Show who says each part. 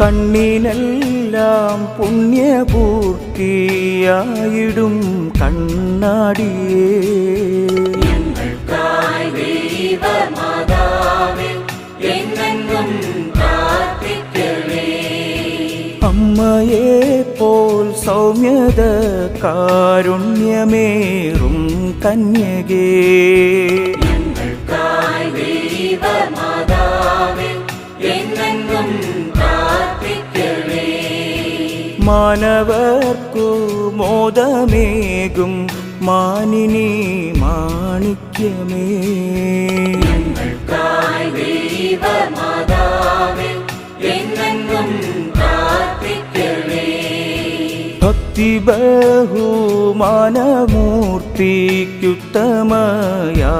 Speaker 1: കണ്ണിനെല്ലാം പുണ്യപൂർത്തിയായിടും കണ്ണാടിയേ, അമ്മയെ പോൽ സൗമ്യത കാരുണ്യമേറും കന്യകേ, മാനവർക്കു മോദമേകും മാനിനി മാണിക്യമേ, ഭക്തി ബഹുമാനമൂർത്തിക്കുത്തമയാ